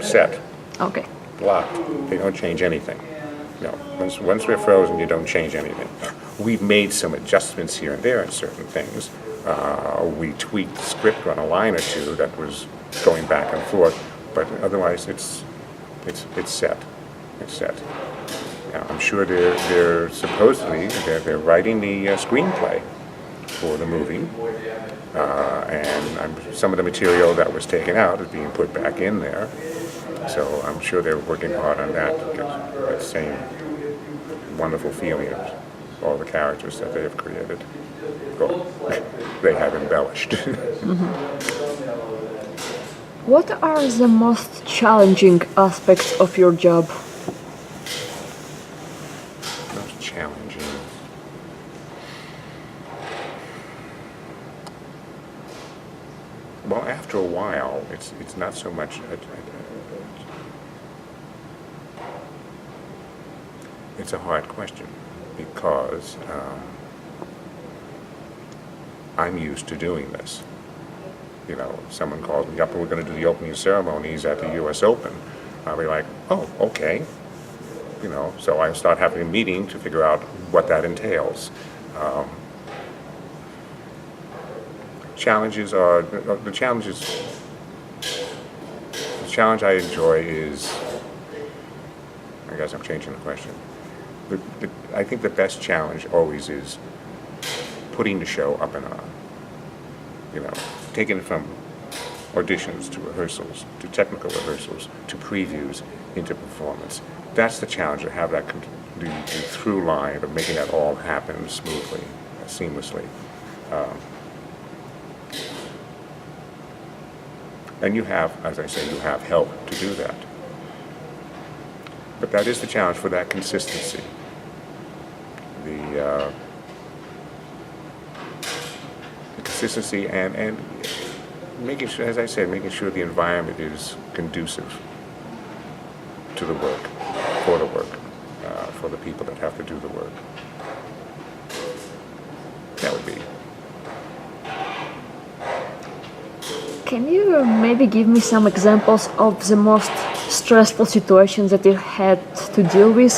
B: set,
A: Okay.
B: locked. They don't change anything. No. Once we're frozen, you don't change anything. We've made some adjustments here and there in certain things. We tweaked the script on a line or two that was going back and forth, but otherwise it's set. It's set. Now, I'm sure they're supposedly they're writing the screenplay for the movie, and some of the material that was taken out is being put back in there. So I'm sure they're working hard on that to get that same wonderful feeling of all the characters that they have created. Or they have embellished.
A: What are the most challenging aspects of your job?
B: Most challenging. Well, after a while, it's not so much. It's a hard question because I'm used to doing this. You know, someone calls me up and we're going to do the opening ceremonies at the U.S. Open. I'll be like, oh, okay. You know, so I start having a meeting to figure out what that entails. The challenge I enjoy is, I guess I'm changing the question. I think the best challenge always is putting the show up and on. You know, taking it from auditions to rehearsals, to technical rehearsals, to previews, into performance. That's the challenge, to have that the through line of making that all happen smoothly, seamlessly. And you have, as I say, you have help to do that. But that is the challenge, for that consistency. The consistency and making sure, as I said, making sure the environment is conducive to the work, for the people that have to do the work. That would be.
A: Can you maybe give me some examples of the most stressful situations that you had to deal with?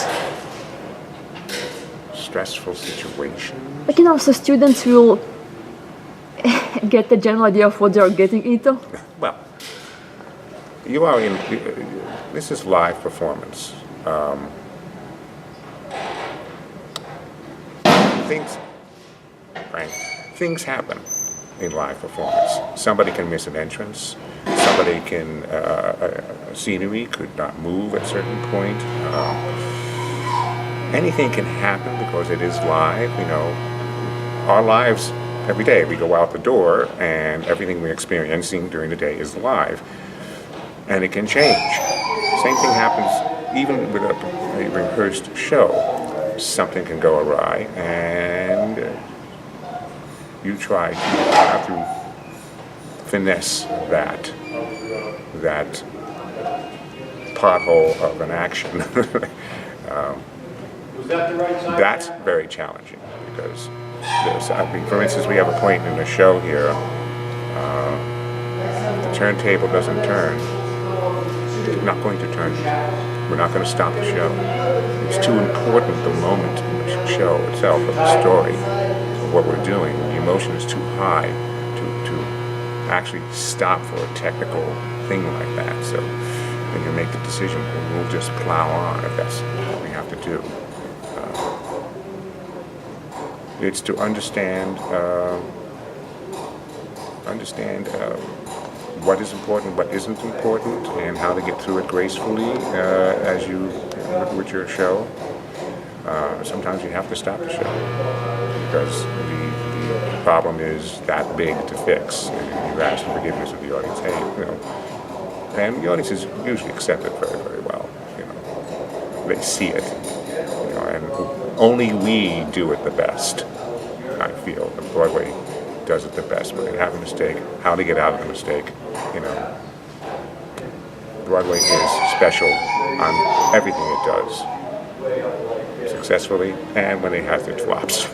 B: Stressful situation?
A: Like, you know, so students will get the general idea of what they're getting into.
B: Well, you are in. This is live performance. Things happen in live performance. Somebody can miss an entrance. Somebody can. Scenery could not move at a certain point. Anything can happen because it is live. You know, our lives. Every day we go out the door and everything we're experiencing during the day is live. And it can change. Same thing happens even with a rehearsed show. Something can go awry and you try to finesse that pothole of an action. That's very challenging because for instance, we have a point in the show here, the turntable doesn't turn. It's not going to turn. We're not going to stop the show. It's too important, the moment in the show itself, of the story, of what we're doing. The emotion is too high to actually stop for a technical thing like that. So when you make the decision, we'll just plow on if that's what we have to do. It's to understand what is important, what isn't important, and how to get through it gracefully as you with your show. Sometimes you have to stop the show because the problem is that big to fix, and you ask for forgiveness of the audience. Hey, and the audience is usually accepted very, very well. They see it, and only we do it the best. I feel Broadway does it the best. When they have a mistake, how to get out of the mistake. Broadway is special on everything it does, successfully, and when they have their flops.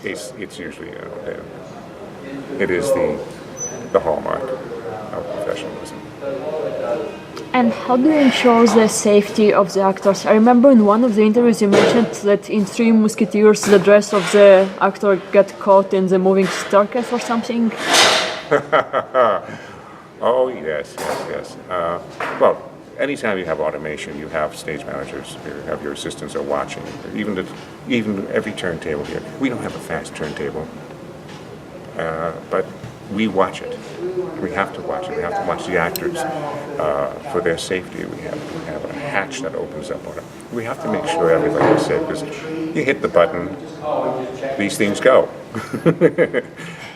B: it's usually it is the hallmark of professionalism.
A: And how do you ensure the safety of the actors? I remember in one of the interviews you mentioned that in Three Musketeers the dress of the actor got caught in the moving staircase or something.
B: Oh yes. Well, anytime you have automation, you have stage managers, you have your assistants are watching. Even every turntable here. We don't have a fast turntable, but we watch it. We have to watch it. We have to watch the actors for their safety. We have a hatch that opens up on it. We have to make sure everybody is safe because you hit the button, these things go.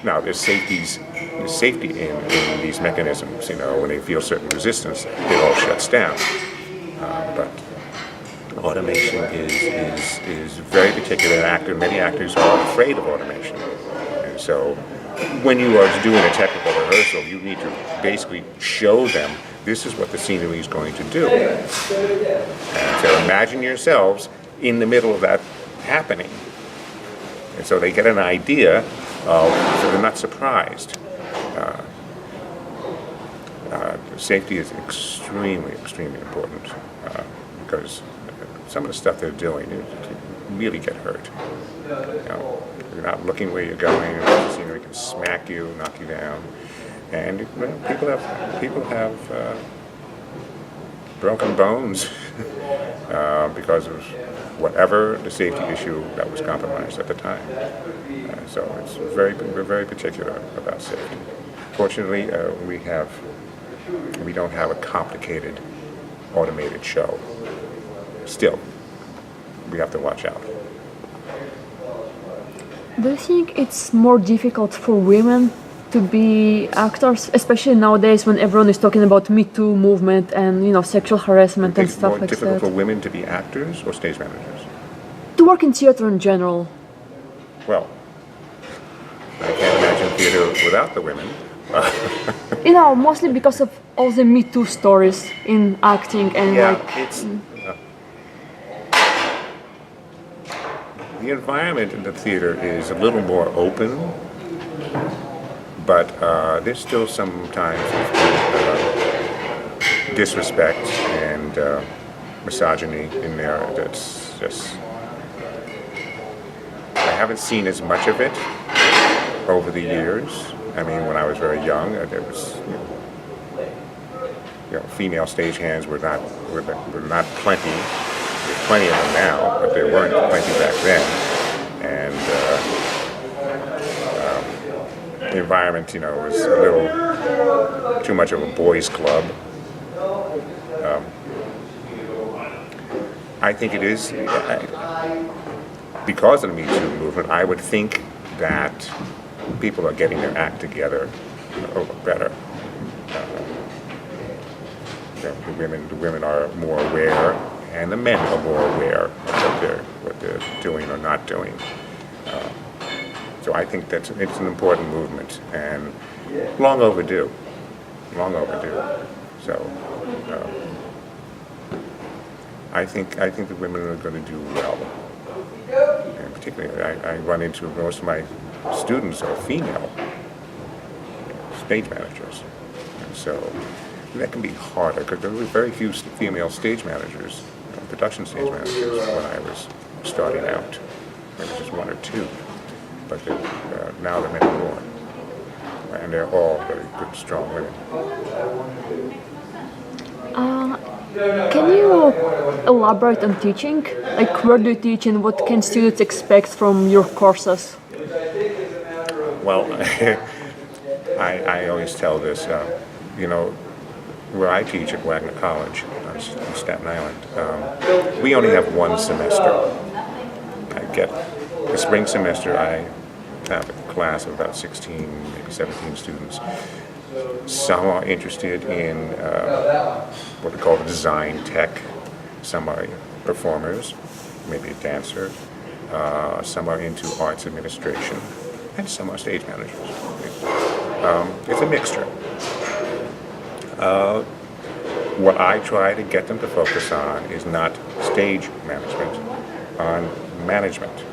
B: Now there's safety in these mechanisms. When they feel certain resistance, it all shuts down. But automation is very particular. Many actors are afraid of automation, and so when you are doing a technical rehearsal, you need to basically show them this is what the scenery is going to do. And so imagine yourselves in the middle of that happening. And so they get an idea of, so they're not surprised. Safety is extremely, extremely important because some of the stuff they're doing, you really get hurt. You're not looking where you're going. The scenery can smack you, knock you down, and people have broken bones because of whatever the safety issue that was compromised at the time. So we're very particular about safety. Fortunately, we don't have a complicated automated show. Still, we have to watch out.
A: Do you think it's more difficult for women to be actors, especially nowadays when everyone is talking about Me Too movement and sexual harassment and stuff like that?
B: It's more difficult for women to be actors or stage managers?
A: To work in theater in general.
B: Well, I can't imagine theater without the women.
A: Mostly because of all the Me Too stories in acting and
B: the environment in the theater is a little more open, but there's still sometimes disrespect and misogyny in there. That's just, I haven't seen as much of it over the years. I mean, when I was very young, there was, female stagehands were not plenty. There's plenty of them now, but there weren't plenty back then. And the environment, was a little too much of a boys' club. I think it is, because of the Me Too movement, I would think that people are getting their act together better. The women are more aware, and the men are more aware of what they're doing or not doing. So I think it's an important movement and long overdue. So I think the women are going to do well. And particularly, I run into most of my students are female stage managers, and so that can be harder because there were very few female stage managers, production stage managers when I was starting out. Maybe just one or two, but now there are many more, and they're all very good, strong women.
A: Can you elaborate on teaching? Like, where do you teach and what can students expect from your courses?
B: Well, I always tell this. you know, where I teach at Wagner College on Staten Island, we only have one semester. I get the spring semester. I have a class of about 16, maybe 17 students. Some are interested in what we call the design tech. Some are performers, maybe a dancer. Some are into arts administration, and some are stage managers. It's a mixture. What I try to get them to focus on is not stage management, on management.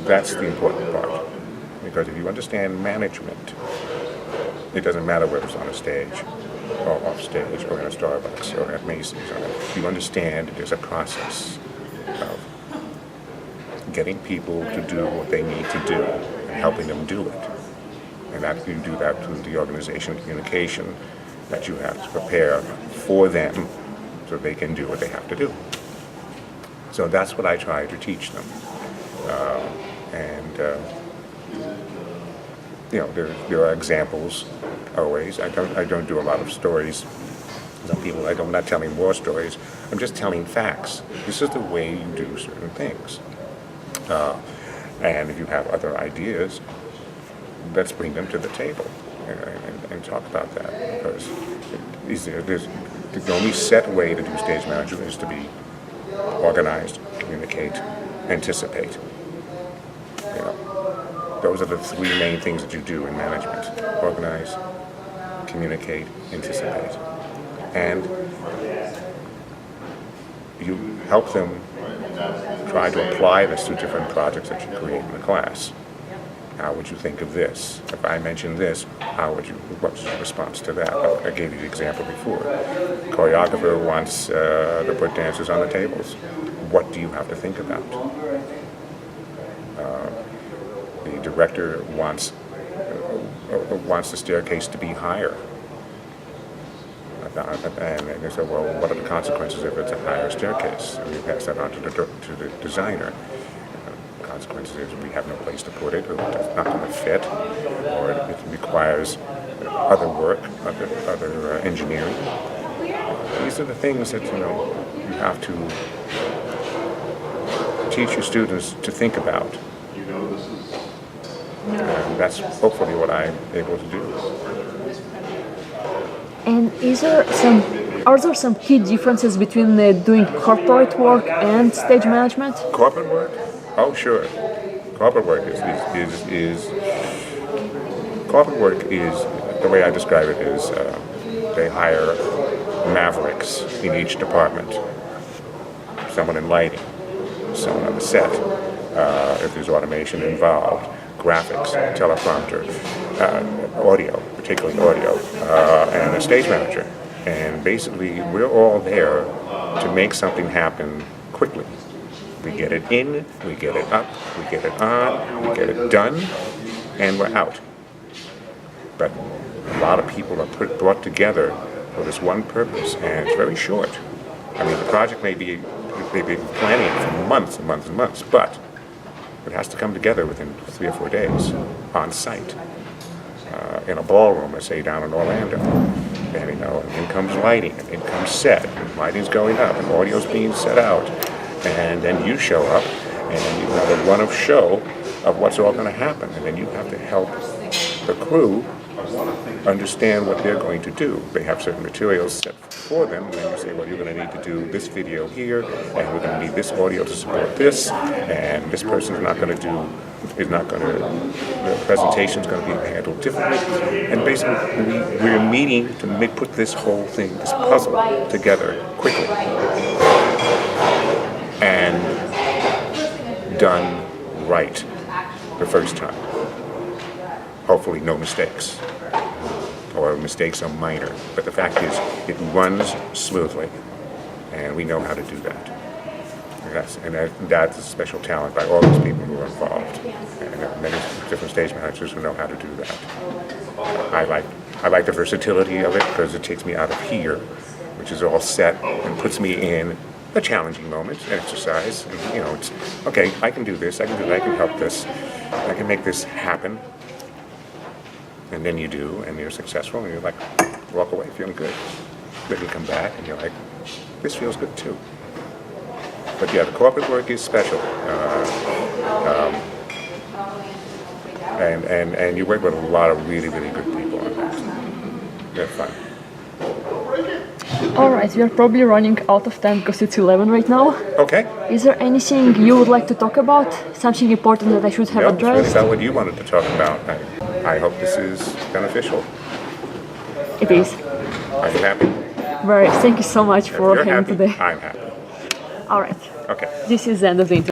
B: That's the important part. Because if you understand management, it doesn't matter whether it's on a stage, or off stage, or in a Starbucks, or at Macy's. You understand there's a process of getting people to do what they need to do and helping them do it. And that you do that through the organization communication that you have to prepare for them so they can do what they have to do. So that's what I try to teach them. You know, there are examples always. I don't do a lot of stories. Some people, I'm not telling war stories. I'm just telling facts. This is the way you do certain things. And if you have other ideas, let's bring them to the table and talk about that. Because the only set way to do stage management is to be organized, communicate, anticipate. You know, those are the three main things that you do in management: organize, communicate, anticipate, and you help them try to apply this to different projects that you create in the class. How would you think of this? If I mentioned this, what's your response to that? I gave you the example before. Choreographer wants to put dancers on the tables. What do you have to think about? The director wants the staircase to be higher. And they say, well, what are the consequences if it's a higher staircase? And we pass that on to the designer. Consequences is we have no place to put it, or it's not going to fit, or it requires other work, other engineering. These are the things that you have to teach your students to think about, and that's hopefully what I'm able to do.
A: And are there some key differences between doing corporate work and stage management?
B: Corporate work? Oh, sure. Corporate work is the way I describe it is they hire mavericks in each department. Someone in lighting, someone on the set, if there's automation involved, graphics, teleprompter, audio, particularly audio, and a stage manager. And basically, we're all there to make something happen quickly. We get it in, we get it up, we get it on, we get it done, and we're out. But a lot of people are brought together for this one purpose, and it's very short. I mean, the project may be planning it for months and months and months, but it has to come together within 3 or 4 days on site in a ballroom, let's say down in Orlando. And in comes lighting, and in comes set, and lighting's going up, and audio's being set out. And then you show up, and you have a run of show of what's all going to happen. And then you have to help the crew understand what they're going to do. They have certain materials set for them, and then you say, well, you're going to need to do this video here, and we're going to need this audio to support this, and this person's not going to the presentation's going to be handled differently. And basically, we're meeting to put this whole thing, this puzzle, together quickly. And done right the first time. Hopefully no mistakes, or mistakes are minor. But the fact is, it runs smoothly, and we know how to do that. Yes, and that's a special talent by all those people who are involved, and there are many different stage managers who know how to do that. I like the versatility of it because it takes me out of here, which is all set, and puts me in a challenging moment, an exercise. And, it's okay. I can do this. I can do that. I can help this. I can make this happen. And then you do, and you're successful, and you're like, walk away feeling good. Then you come back and you're like, this feels good too. But yeah, the corporate work is special. And you work with a lot of really, really good people on that. They're fun.
A: Alright, we are probably running out of time because it's 11 right now.
B: Okay.
A: Is there anything you would like to talk about? Something important that I should have
B: No, it's really
A: addressed?
B: about what you wanted to talk about. I hope this is beneficial.
A: It is.
B: Are you happy?
A: Very. Thank you so much
B: If
A: for
B: you're
A: having
B: happy,
A: today.
B: I'm happy.
A: Alright,
B: Okay.
A: this is the end of the interview.